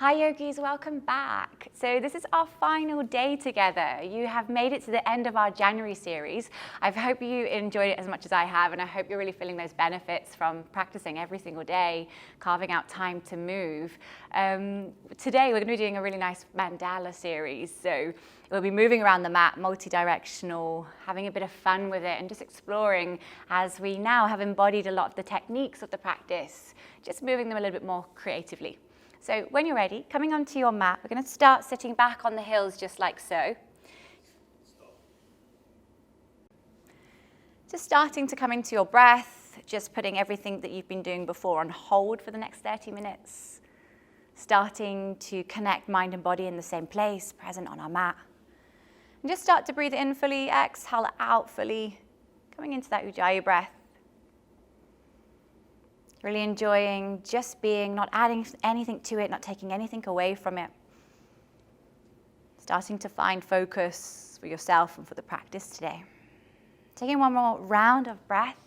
Hi yogis, welcome back. So this is our final day together. You have made it to the end of our January series. I hope you enjoyed it as much as I have, and I hope you're really feeling those benefits from practicing every single day, carving out time to move. Today we're going to be doing a really nice Mandala series. So we'll be moving around the mat, multi-directional, having a bit of fun with it and just exploring as we now have embodied a lot of the techniques of the practice, just moving them a little bit more creatively. So when you're ready, coming onto your mat, we're going to start sitting back on the heels just like so. Just starting to come into your breath, just putting everything that you've been doing before on hold for the next 30 minutes. Starting to connect mind and body in the same place, present on our mat. And just start to breathe in fully, exhale out fully, coming into that Ujjayi breath. Really enjoying just being, not adding anything to it, not taking anything away from it. Starting to find focus for yourself and for the practice today. Taking one more round of breath.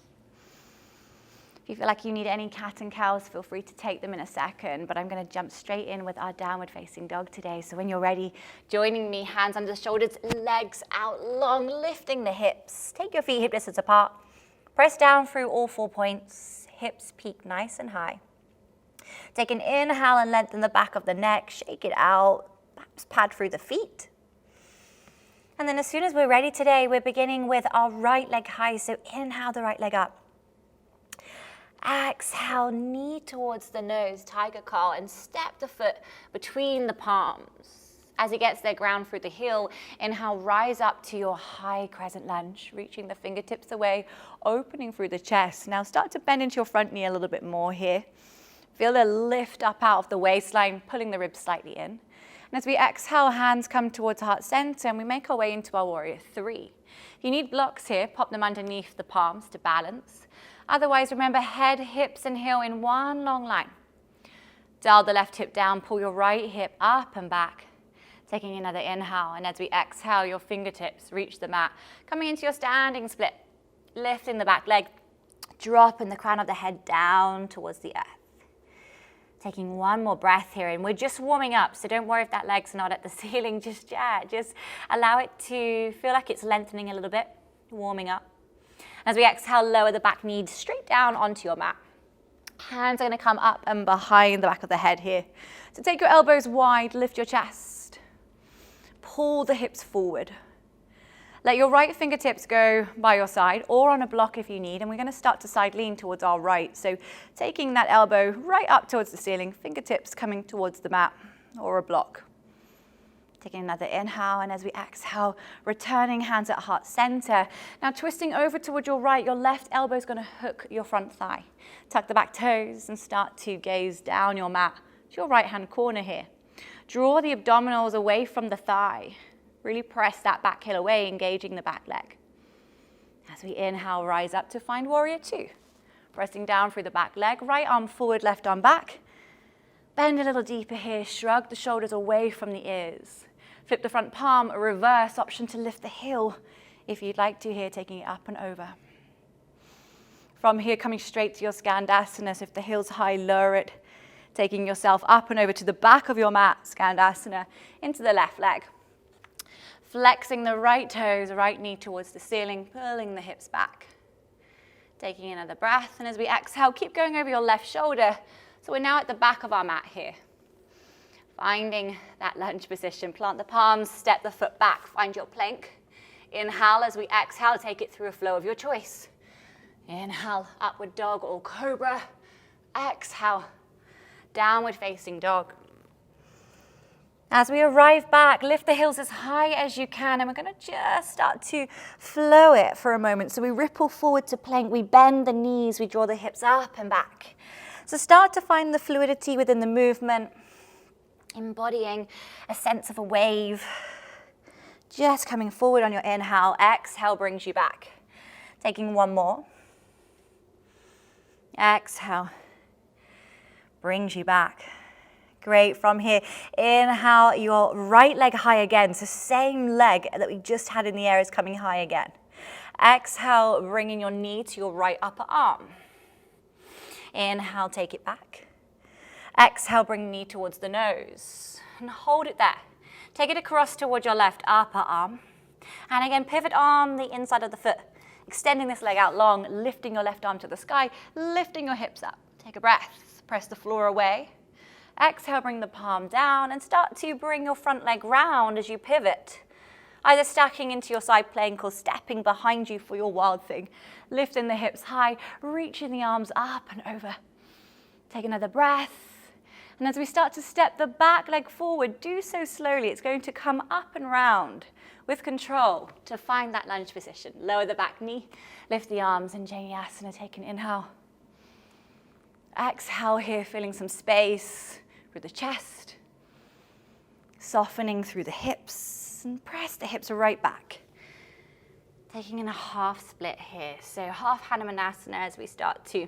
If you feel like you need any cat and cows, feel free to take them in a second, but I'm going to jump straight in with our downward facing dog today. So when you're ready, joining me, hands under the shoulders, legs out long, lifting the hips. Take your feet hip distance apart. Press down through all 4 points. Hips peak nice and high. Take an inhale and lengthen the back of the neck. Shake it out. Perhaps pad through the feet. And then as soon as we're ready today, we're beginning with our right leg high. So inhale the right leg up. Exhale, knee towards the nose, tiger curl, and step the foot between the palms. As it gets there, ground through the heel. Inhale, rise up to your high crescent lunge, reaching the fingertips away, opening through the chest. Now start to bend into your front knee a little bit more here. Feel a lift up out of the waistline, pulling the ribs slightly in. And as we exhale, hands come towards heart center, and we make our way into our warrior three. If you need blocks here, pop them underneath the palms to balance. Otherwise, remember head, hips, and heel in one long line. Dial the left hip down, pull your right hip up and back. Taking another inhale, and as we exhale, your fingertips reach the mat. Coming into your standing split, lifting the back leg, dropping the crown of the head down towards the earth. Taking one more breath here, and we're just warming up, so don't worry if that leg's not at the ceiling just yet. Just allow it to feel like it's lengthening a little bit, warming up. As we exhale, lower the back knee straight down onto your mat. Hands are going to come up and behind the back of the head here. So take your elbows wide, lift your chest. Pull the hips forward. Let your right fingertips go by your side or on a block if you need, and we're going to start to side lean towards our right. So taking that elbow right up towards the ceiling, fingertips coming towards the mat or a block. Taking another inhale, and as we exhale, returning hands at heart center. Now twisting over towards your right, your left elbow is going to hook your front thigh. Tuck the back toes and start to gaze down your mat to your right hand corner here. Draw the abdominals away from the thigh. Really press that back heel away, engaging the back leg. As we inhale, rise up to find warrior two. Pressing down through the back leg, right arm forward, left arm back. Bend a little deeper here, shrug the shoulders away from the ears. Flip the front palm, a reverse option to lift the heel if you'd like to here, taking it up and over. From here, coming straight to your Skandasana, so if the heel's high, lower it. Taking yourself up and over to the back of your mat, Skandasana, into the left leg. Flexing the right toes, right knee towards the ceiling, pulling the hips back. Taking another breath, and as we exhale, keep going over your left shoulder. So we're now at the back of our mat here. Finding that lunge position, plant the palms, step the foot back, find your plank. Inhale, as we exhale, take it through a flow of your choice. Inhale, upward dog or cobra. Exhale. Downward facing dog. As we arrive back, lift the heels as high as you can, and we're going to just start to flow it for a moment. So we ripple forward to plank, we bend the knees, we draw the hips up and back. So start to find the fluidity within the movement, embodying a sense of a wave. Just coming forward on your inhale, exhale brings you back. Taking one more. Exhale. Brings you back. Great. From here, inhale your right leg high again. So same leg that we just had in the air is coming high again. Exhale, bringing your knee to your right upper arm. Inhale, take it back. Exhale, bring knee towards the nose and hold it there. Take it across towards your left upper arm. And again, pivot on the inside of the foot, extending this leg out long, lifting your left arm to the sky, lifting your hips up. Take a breath, press the floor away. Exhale, bring the palm down and start to bring your front leg round as you pivot. Either stacking into your side plank or stepping behind you for your wild thing. Lifting the hips high, reaching the arms up and over. Take another breath. And as we start to step the back leg forward, do so slowly. It's going to come up and round with control to find that lunge position. Lower the back knee, lift the arms in Jnanasana. Take an inhale. Exhale here, feeling some space through the chest. Softening through the hips and press the hips right back. Taking in a half split here. So half Hanumanasana as we start to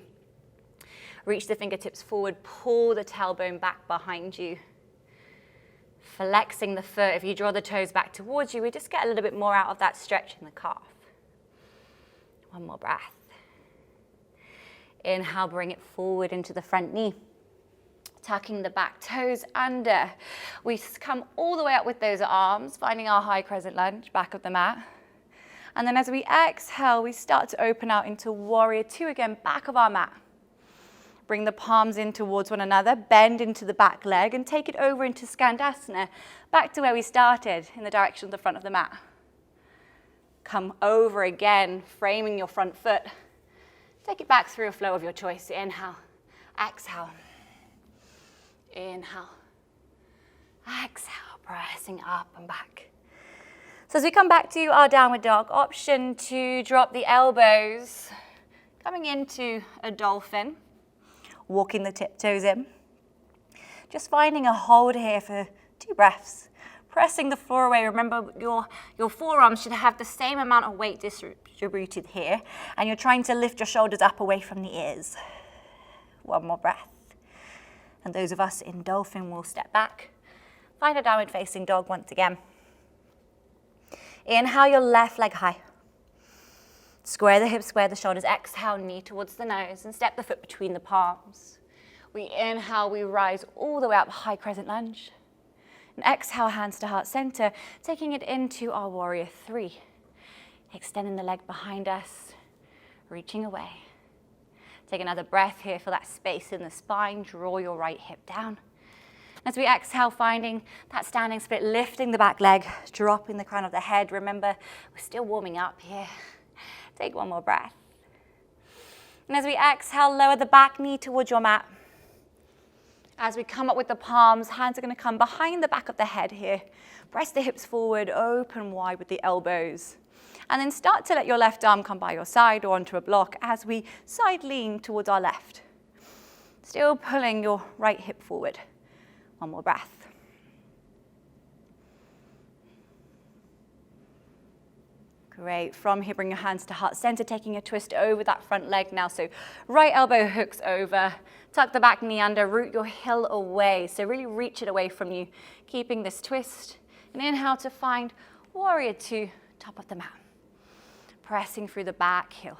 reach the fingertips forward, pull the tailbone back behind you. Flexing the foot. If you draw the toes back towards you, we just get a little bit more out of that stretch in the calf. One more breath. Inhale, bring it forward into the front knee. Tucking the back toes under. We come all the way up with those arms, finding our high crescent lunge, back of the mat. And then as we exhale, we start to open out into warrior two again, back of our mat. Bring the palms in towards one another, bend into the back leg and take it over into Skandasana, back to where we started in the direction of the front of the mat. Come over again, framing your front foot. Take it back through a flow of your choice. Inhale, exhale, inhale, exhale, pressing up and back. So as we come back to our downward dog, option to drop the elbows, coming into a dolphin. Walking the tiptoes in. Just finding a hold here for 2 breaths. Pressing the floor away. Remember, your forearms should have the same amount of weight distributed here. And you're trying to lift your shoulders up away from the ears. One more breath. And those of us in dolphin will step back. Find a downward facing dog once again. Inhale your left leg high. Square the hips, square the shoulders. Exhale, knee towards the nose and step the foot between the palms. We inhale, we rise all the way up, high crescent lunge. And exhale, hands to heart center, taking it into our warrior three. Extending the leg behind us, reaching away. Take another breath here for that space in the spine. Draw your right hip down. As we exhale, finding that standing split, lifting the back leg, dropping the crown of the head. Remember, we're still warming up here. Take one more breath. And as we exhale, lower the back knee towards your mat. As we come up with the palms, hands are going to come behind the back of the head here. Press the hips forward, open wide with the elbows. And then start to let your left arm come by your side or onto a block as we side lean towards our left. Still pulling your right hip forward. One more breath. Great. From here, bring your hands to heart center, taking a twist over that front leg now. So right elbow hooks over, tuck the back knee under, root your heel away. So really reach it away from you, keeping this twist. And inhale to find warrior two, top of the mat. Pressing through the back heel.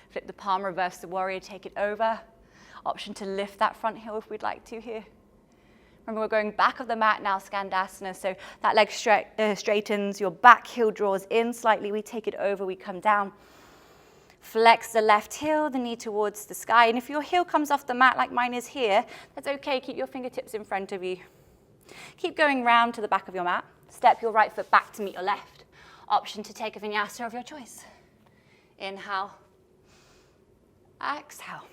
Flip the palm, reverse the warrior, take it over. Option to lift that front heel if we'd like to here. Remember, we're going back of the mat now, Skandasana, so that leg straightens, your back heel draws in slightly, we take it over, we come down. Flex the left heel, the knee towards the sky, and if your heel comes off the mat like mine is here, that's okay, keep your fingertips in front of you. Keep going round to the back of your mat, step your right foot back to meet your left. Option to take a vinyasa of your choice. Inhale, exhale.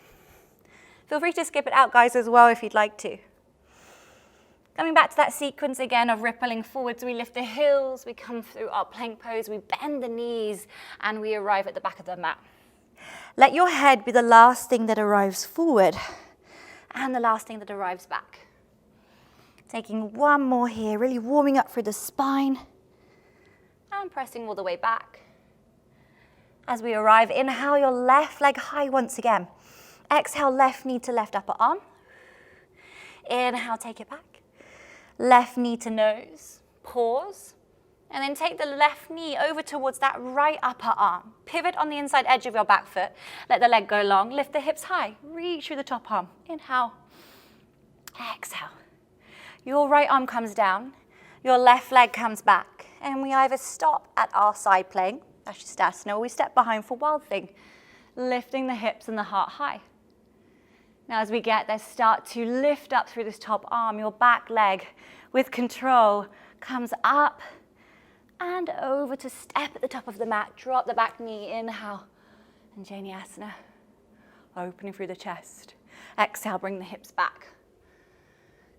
Feel free to skip it out, guys, as well if you'd like to. Coming back to that sequence again of rippling forwards, we lift the heels, we come through our plank pose, we bend the knees, and we arrive at the back of the mat. Let your head be the last thing that arrives forward, and the last thing that arrives back. Taking one more here, really warming up through the spine, and pressing all the way back. As we arrive, inhale your left leg high once again. Exhale, left knee to left upper arm. Inhale, take it back. Left knee to nose, pause, and then take the left knee over towards that right upper arm. Pivot on the inside edge of your back foot. Let the leg go long, lift the hips high, reach through the top arm. Inhale, Exhale. Your right arm comes down, your left leg comes back, and we either stop at our side plank, Astasana, or we step behind for Wild Thing, lifting the hips and the heart high. Now as we get there, start to lift up through this top arm. Your back leg, with control, comes up and over to step at the top of the mat. Drop the back knee, inhale, and Jnanasana, opening through the chest. Exhale, bring the hips back.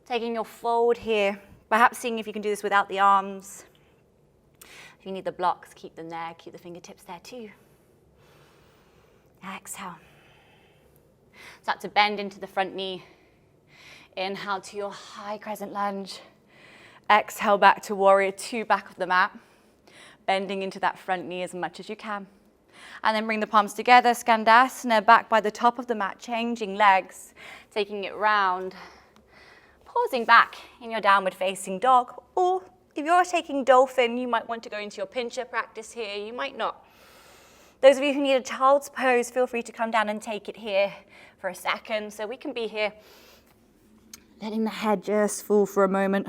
Taking your fold here, perhaps seeing if you can do this without the arms. If you need the blocks, keep them there, keep the fingertips there too. Exhale. Start to bend into the front knee. Inhale to your high crescent lunge. Exhale back to warrior two, back of the mat. Bending into that front knee as much as you can. And then bring the palms together, Skandasana, back by the top of the mat, changing legs, taking it round. Pausing back in your downward facing dog, or if you're taking dolphin, you might want to go into your pincher practice here, you might not. Those of you who need a child's pose, feel free to come down and take it here for a second, so we can be here, letting the head just fall for a moment.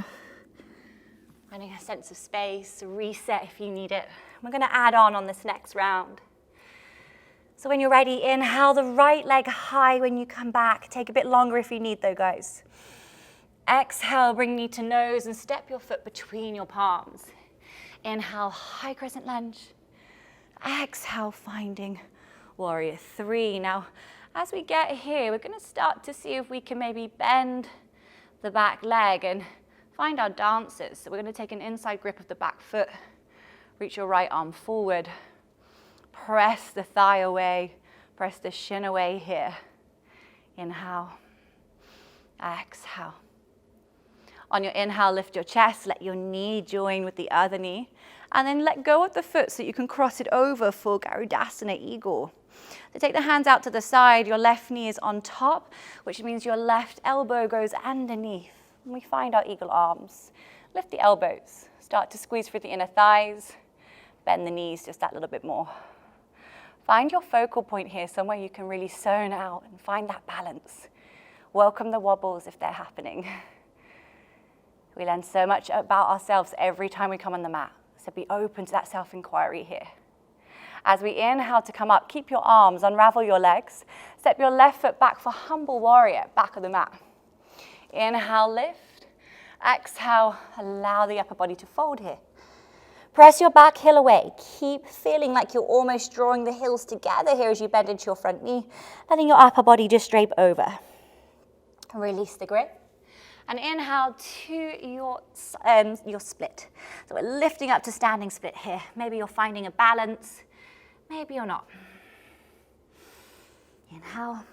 Finding a sense of space, a reset if you need it. We're gonna add on this next round. So when you're ready, inhale the right leg high when you come back. Take a bit longer if you need though, guys. Exhale, bring knee to nose and step your foot between your palms. Inhale, high crescent lunge. Exhale, finding warrior three. Now, as we get here, we're gonna start to see if we can maybe bend the back leg and find our dances. So we're gonna take an inside grip of the back foot. Reach your right arm forward. Press the thigh away. Press the shin away here. Inhale. Exhale. On your inhale, lift your chest. Let your knee join with the other knee. And then let go of the foot so you can cross it over for Garudasana Eagle. So take the hands out to the side. Your left knee is on top, which means your left elbow goes underneath. And we find our eagle arms. Lift the elbows. Start to squeeze through the inner thighs. Bend the knees just that little bit more. Find your focal point here, somewhere you can really zone out and find that balance. Welcome the wobbles if they're happening. We learn so much about ourselves every time we come on the mat, so be open to that self-inquiry here. As we inhale to come up, keep your arms, unravel your legs, step your left foot back for humble warrior, back of the mat. Inhale, lift. Exhale, allow the upper body to fold here. Press your back heel away. Keep feeling like you're almost drawing the heels together here as you bend into your front knee, letting your upper body just drape over. Release the grip. And inhale to your split. So we're lifting up to standing split here. Maybe you're finding a balance, maybe you're not. Inhale.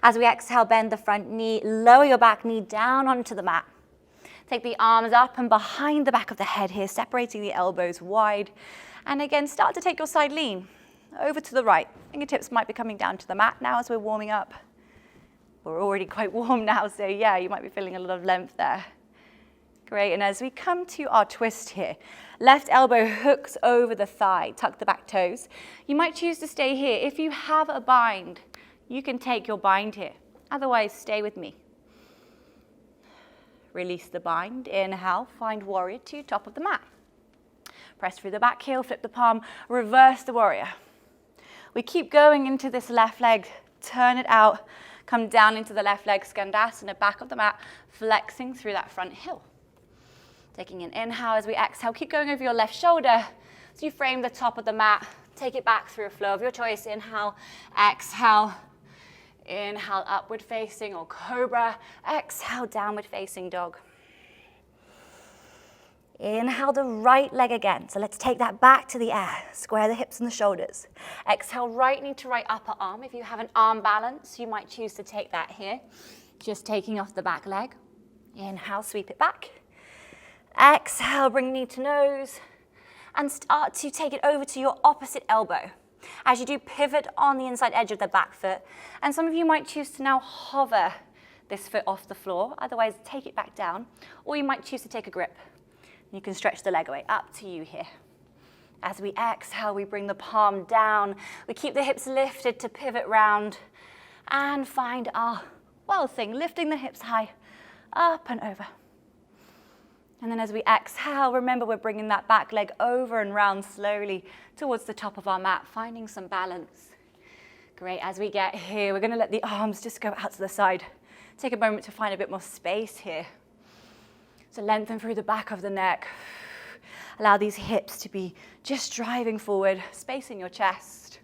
As we exhale, bend the front knee, lower your back knee down onto the mat. Take the arms up and behind the back of the head here, separating the elbows wide. And again, start to take your side lean over to the right. Fingertips might be coming down to the mat now as we're warming up. We're already quite warm now, so yeah, you might be feeling a lot of length there. Great, and as we come to our twist here, left elbow hooks over the thigh, tuck the back toes. You might choose to stay here. If you have a bind, you can take your bind here. Otherwise, stay with me. Release the bind, inhale, find warrior two, top of the mat. Press through the back heel, flip the palm, reverse the warrior. We keep going into this left leg, turn it out, come down into the left leg, Skandasana, back of the mat, flexing through that front heel. Taking an inhale as we exhale, keep going over your left shoulder. So you frame the top of the mat, take it back through a flow of your choice. Inhale, exhale. Inhale, upward facing or cobra. Exhale, downward facing dog. Inhale the right leg again. So let's take that back to the air. Square the hips and the shoulders. Exhale, right knee to right upper arm. If you have an arm balance, you might choose to take that here. Just taking off the back leg. Inhale, sweep it back. Exhale, bring knee to nose. And start to take it over to your opposite elbow. As you do, pivot on the inside edge of the back foot. And some of you might choose to now hover this foot off the floor. Otherwise, take it back down. Or you might choose to take a grip. You can stretch the leg away, up to you here. As we exhale, we bring the palm down. We keep the hips lifted to pivot round and find our wild thing, lifting the hips high, up and over. And then as we exhale, remember we're bringing that back leg over and round slowly towards the top of our mat, finding some balance. Great, as we get here, we're gonna let the arms just go out to the side. Take a moment to find a bit more space here. So lengthen through the back of the neck. Allow these hips to be just driving forward, space in your chest.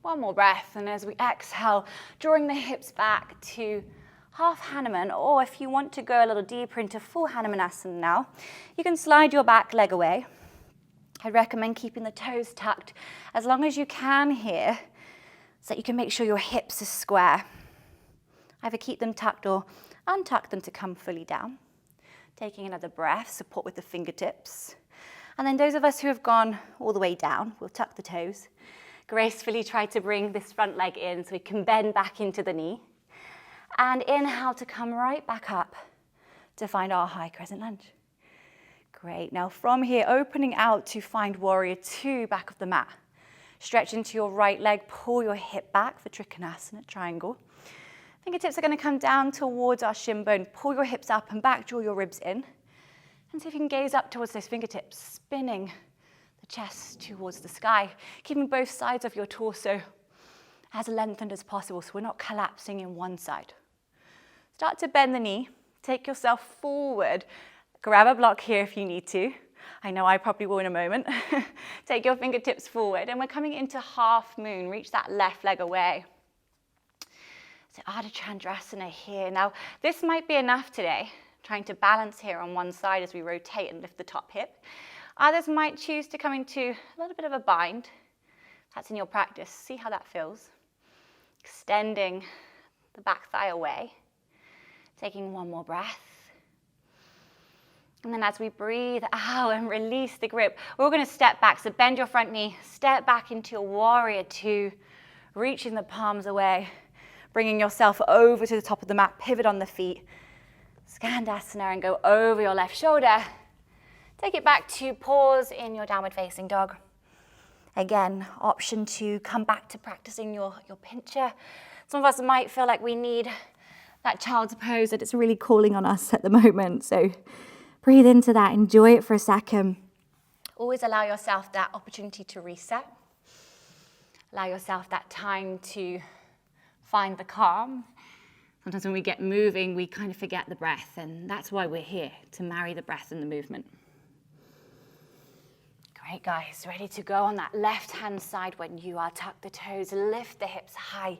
One more breath, and as we exhale, drawing the hips back to half Hanuman, or if you want to go a little deeper into full Hanumanasana now, you can slide your back leg away. I recommend keeping the toes tucked as long as you can here, so that you can make sure your hips are square. Either keep them tucked or untuck them to come fully down. Taking another breath, support with the fingertips. And then those of us who have gone all the way down, we'll tuck the toes. Gracefully try to bring this front leg in so we can bend back into the knee. And inhale to come right back up to find our high crescent lunge. Great, now from here, opening out to find warrior two, back of the mat. Stretch into your right leg, pull your hip back for Trikonasana, triangle. Fingertips are going to come down towards our shin bone. Pull your hips up and back, draw your ribs in. And see if you can gaze up towards those fingertips, spinning the chest towards the sky, keeping both sides of your torso as lengthened as possible so we're not collapsing in one side. Start to bend the knee, take yourself forward. Grab a block here if you need to. I know I probably will in a moment. Take your fingertips forward, and we're coming into half moon. Reach that left leg away. So Ardha Chandrasana here. Now, this might be enough today, trying to balance here on one side as we rotate and lift the top hip. Others might choose to come into a little bit of a bind. That's in your practice. See how that feels. Extending the back thigh away. Taking one more breath. And then as we breathe out and release the grip, we're going to step back. So bend your front knee, step back into your warrior two, reaching the palms away. Bringing yourself over to the top of the mat, pivot on the feet. Skandasana and go over your left shoulder. Take it back to pause in your downward facing dog. Again, option to come back to practicing your pincher. Some of us might feel like we need that child's pose, that it's really calling on us at the moment. So breathe into that, enjoy it for a second. Always allow yourself that opportunity to reset. Allow yourself that time to find the calm. Sometimes when we get moving, we kind of forget the breath, and that's why we're here, to marry the breath and the movement. Great, guys. Ready to go on that left-hand side when you are. Tuck the toes, lift the hips high.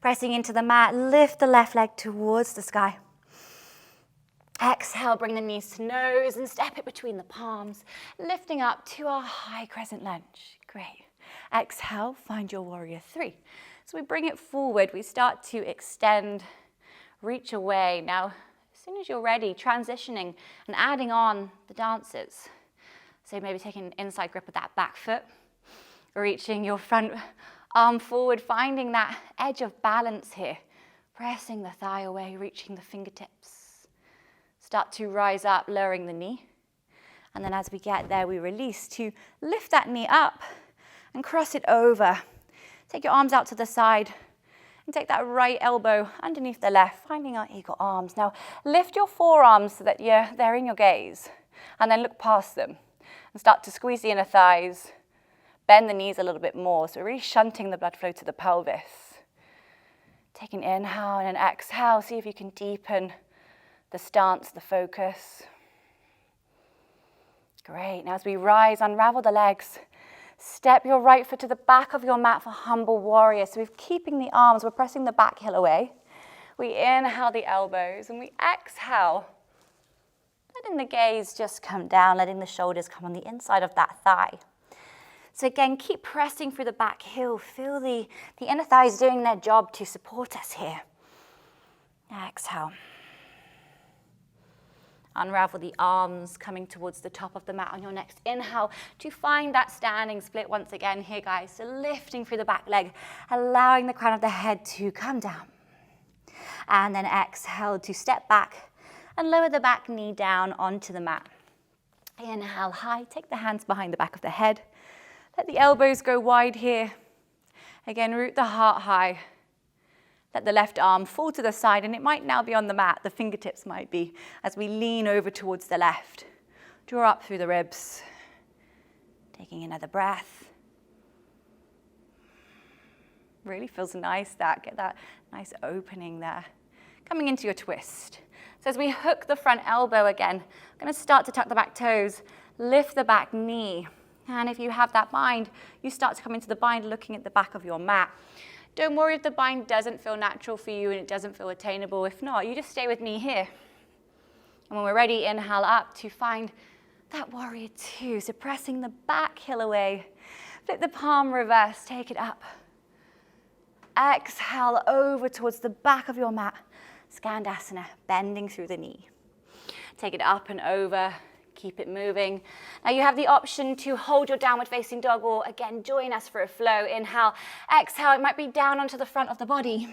Pressing into the mat, lift the left leg towards the sky. Exhale, bring the knees to nose and step it between the palms, lifting up to our high crescent lunge. Great. Exhale, find your warrior three. So we bring it forward, we start to extend, reach away. Now, as soon as you're ready, transitioning and adding on the dances. So maybe taking an inside grip of that back foot, reaching your front arm forward, finding that edge of balance here, pressing the thigh away, reaching the fingertips. Start to rise up, lowering the knee. And then as we get there, we release to lift that knee up and cross it over. Take your arms out to the side and take that right elbow underneath the left, finding our eagle arms. Now, lift your forearms so that they're in your gaze, and then look past them and start to squeeze the inner thighs, bend the knees a little bit more, so really shunting the blood flow to the pelvis. Take an inhale and an exhale. See if you can deepen the stance, the focus. Great. Now as we rise, unravel the legs. Step your right foot to the back of your mat for humble warrior. So we're keeping the arms, we're pressing the back heel away. We inhale the elbows and we exhale. Letting the gaze just come down, letting the shoulders come on the inside of that thigh. So again, keep pressing through the back heel. Feel the inner thighs doing their job to support us here. Exhale. Unravel the arms, coming towards the top of the mat on your next inhale to find that standing split once again here, guys. So lifting through the back leg, allowing the crown of the head to come down. And then exhale to step back and lower the back knee down onto the mat. Inhale high, take the hands behind the back of the head. Let the elbows go wide here. Again, root the heart high. Let the left arm fall to the side, and it might now be on the mat. The fingertips might be as we lean over towards the left. Draw up through the ribs. Taking another breath. Really feels nice that. Get that nice opening there. Coming into your twist. So as we hook the front elbow again, I'm going to start to tuck the back toes, lift the back knee. And if you have that bind, you start to come into the bind looking at the back of your mat. Don't worry if the bind doesn't feel natural for you and it doesn't feel attainable. If not, you just stay with me here. And when we're ready, inhale up to find that warrior two. So pressing the back heel away. Flip the palm reverse, take it up. Exhale over towards the back of your mat. Skandasana, bending through the knee. Take it up and over. Keep it moving. Now you have the option to hold your downward facing dog, or again, join us for a flow. Inhale, exhale. It might be down onto the front of the body.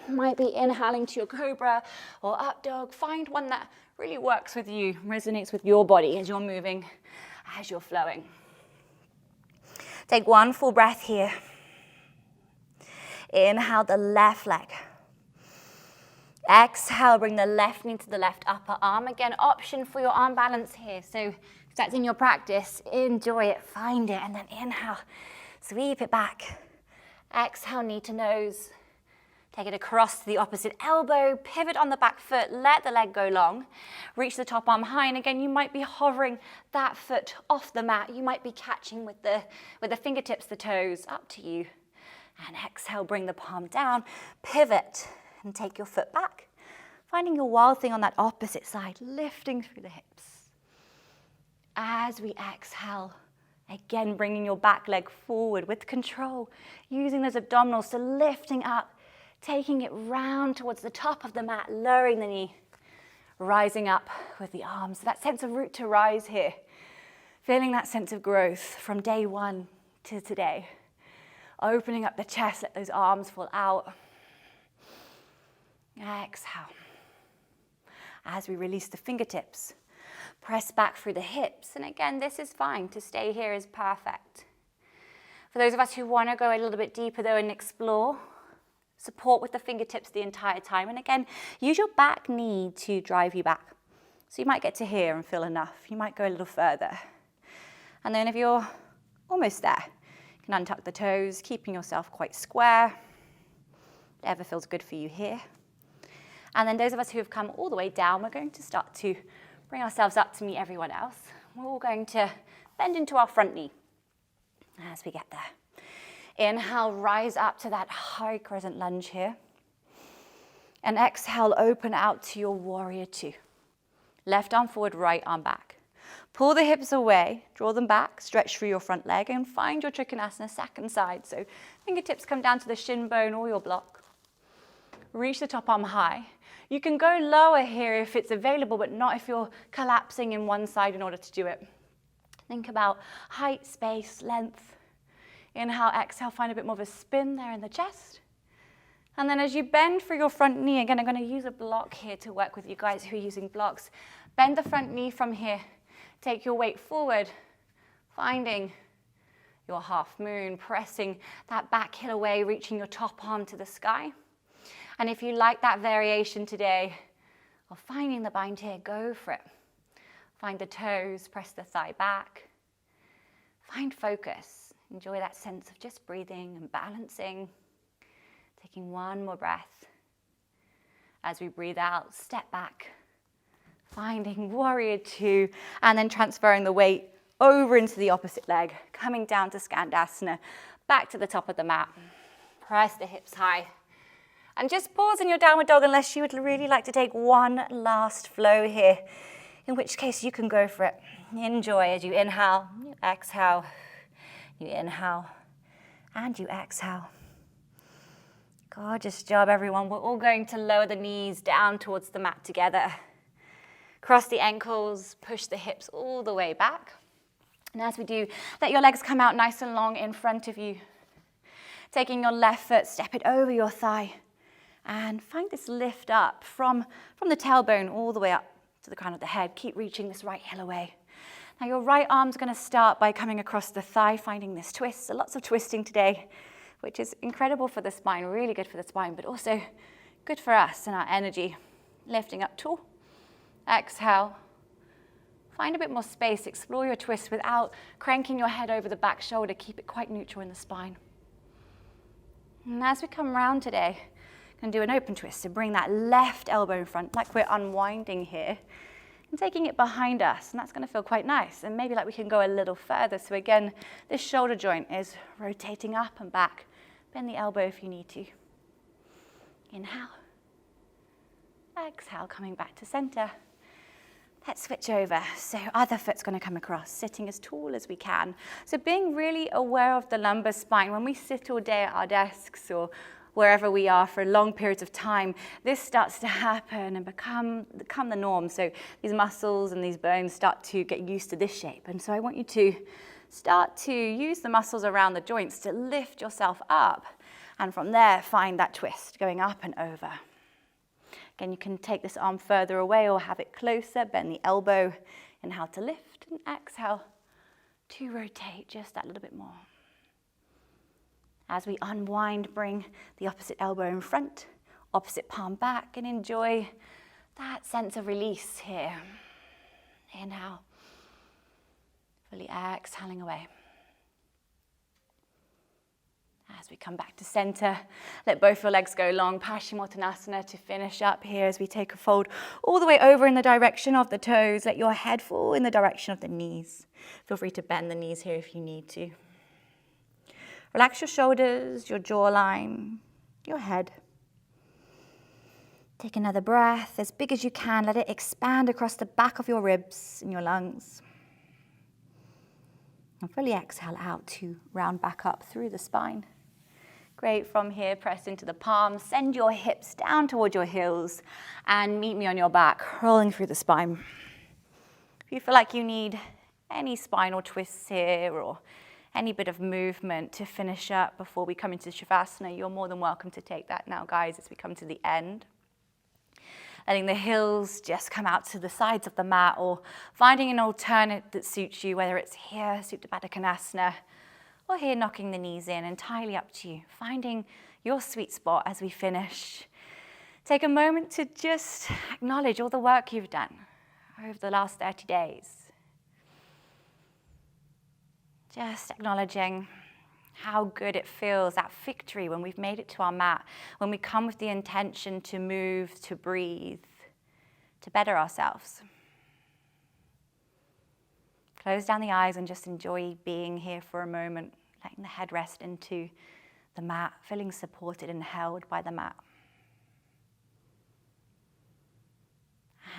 It might be inhaling to your cobra or up dog. Find one that really works with you, resonates with your body as you're moving, as you're flowing. Take one full breath here. Inhale the left leg. Exhale, bring the left knee to the left upper arm. Again, option for your arm balance here. So if that's in your practice, enjoy it, find it, and then inhale, sweep it back. Exhale, knee to nose. Take it across to the opposite elbow, pivot on the back foot, let the leg go long. Reach the top arm high, and again, you might be hovering that foot off the mat. You might be catching with the fingertips, the toes, up to you. And exhale, bring the palm down, pivot, and take your foot back. Finding your wild thing on that opposite side, lifting through the hips. As we exhale, again, bringing your back leg forward with control, using those abdominals, so lifting up, taking it round towards the top of the mat, lowering the knee, rising up with the arms. So that sense of root to rise here, feeling that sense of growth from day one to today. Opening up the chest, let those arms fall out. Exhale. As we release the fingertips, press back through the hips. And again, this is fine. To stay here is perfect. For those of us who want to go a little bit deeper though and explore, support with the fingertips the entire time. And again, use your back knee to drive you back. So you might get to here and feel enough. You might go a little further. And then if you're almost there, you can untuck the toes, keeping yourself quite square. Whatever feels good for you here. And then those of us who have come all the way down, we're going to start to bring ourselves up to meet everyone else. We're all going to bend into our front knee as we get there. Inhale, rise up to that high crescent lunge here. And exhale, open out to your warrior two. Left arm forward, right arm back. Pull the hips away, draw them back, stretch through your front leg, and find your Trikonasana second side. So fingertips come down to the shin bone or your block. Reach the top arm high. You can go lower here if it's available, but not if you're collapsing in one side in order to do it. Think about height, space, length. Inhale, exhale, find a bit more of a spin there in the chest. And then as you bend through your front knee, again, I'm going to use a block here to work with you guys who are using blocks. Bend the front knee from here. Take your weight forward, finding your half moon, pressing that back heel away, reaching your top arm to the sky. And if you like that variation today, or finding the bind here, go for it. Find the toes, press the thigh back. Find focus. Enjoy that sense of just breathing and balancing. Taking one more breath. As we breathe out, step back. Finding warrior two, and then transferring the weight over into the opposite leg, coming down to Skandasana, back to the top of the mat. Press the hips high. And just pause in your downward dog unless you would really like to take one last flow here, in which case you can go for it. Enjoy as you inhale, you exhale, you inhale, and you exhale. Gorgeous job, everyone. We're all going to lower the knees down towards the mat together. Cross the ankles, push the hips all the way back. And as we do, let your legs come out nice and long in front of you. Taking your left foot, step it over your thigh. And find this lift up from the tailbone all the way up to the crown of the head. Keep reaching this right heel away. Now your right arm's going to start by coming across the thigh, finding this twist. So lots of twisting today. which is incredible for the spine, really good for the spine, but also good for us and our energy. Lifting up tall. Exhale. Find a bit more space. Explore your twist without cranking your head over the back shoulder. Keep it quite neutral in the spine. And as we come round today, I'm going to do an open twist. So bring that left elbow in front, like we're unwinding here, and taking it behind us. And that's going to feel quite nice. And maybe like we can go a little further. So again, this shoulder joint is rotating up and back. Bend the elbow if you need to. Inhale. Exhale, coming back to center. Let's switch over. So other foot's going to come across, sitting as tall as we can. So being really aware of the lumbar spine. When we sit all day at our desks or wherever we are for long periods of time, this starts to happen and become the norm. So these muscles and these bones start to get used to this shape. And so I want you to start to use the muscles around the joints to lift yourself up. And from there, find that twist, going up and over. Again, you can take this arm further away or have it closer, bend the elbow. Inhale to lift and exhale to rotate just that little bit more. As we unwind, bring the opposite elbow in front, opposite palm back, and enjoy that sense of release here. Inhale, fully exhaling away. As we come back to center, let both your legs go long, Paschimottanasana to finish up here as we take a fold all the way over in the direction of the toes. Let your head fall in the direction of the knees. Feel free to bend the knees here if you need to. Relax your shoulders, your jawline, your head. Take another breath as big as you can. Let it expand across the back of your ribs and your lungs. And fully exhale out to round back up through the spine. Great, from here, press into the palms, send your hips down towards your heels, and meet me on your back, rolling through the spine. If you feel like you need any spinal twists here or any bit of movement to finish up before we come into Shavasana, you're more than welcome to take that now, guys, as we come to the end. Letting the heels just come out to the sides of the mat or finding an alternate that suits you, whether it's here, Supta Baddha Konasana, or here knocking the knees in, entirely up to you. Finding your sweet spot as we finish. Take a moment to just acknowledge all the work you've done over the last 30 days. Just acknowledging how good it feels, that victory when we've made it to our mat, when we come with the intention to move, to breathe, to better ourselves. Close down the eyes and just enjoy being here for a moment, letting the head rest into the mat, feeling supported and held by the mat.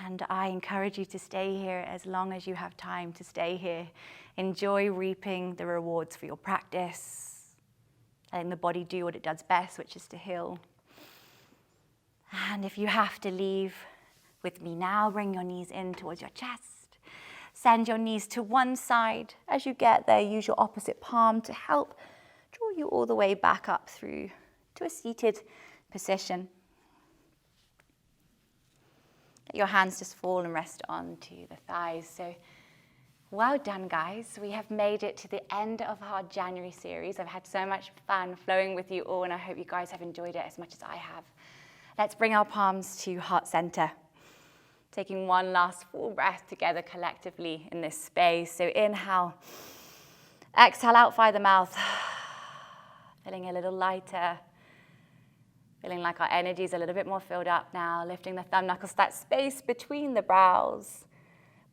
And I encourage you to stay here as long as you have time to stay here. Enjoy reaping the rewards for your practice, letting the body do what it does best, which is to heal. And if you have to leave with me now, bring your knees in towards your chest. Send your knees to one side. As you get there, use your opposite palm to help draw you all the way back up through to a seated position. Let your hands just fall and rest onto the thighs. So well done, guys. We have made it to the end of our January series. I've had so much fun flowing with you all, and I hope you guys have enjoyed it as much as I have. Let's bring our palms to heart center. Taking one last full breath together collectively in this space. So inhale, exhale out via the mouth. Feeling a little lighter. Feeling like our energy is a little bit more filled up now. Lifting the thumb knuckles, that space between the brows.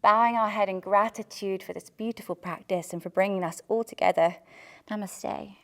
Bowing our head in gratitude for this beautiful practice and for bringing us all together. Namaste.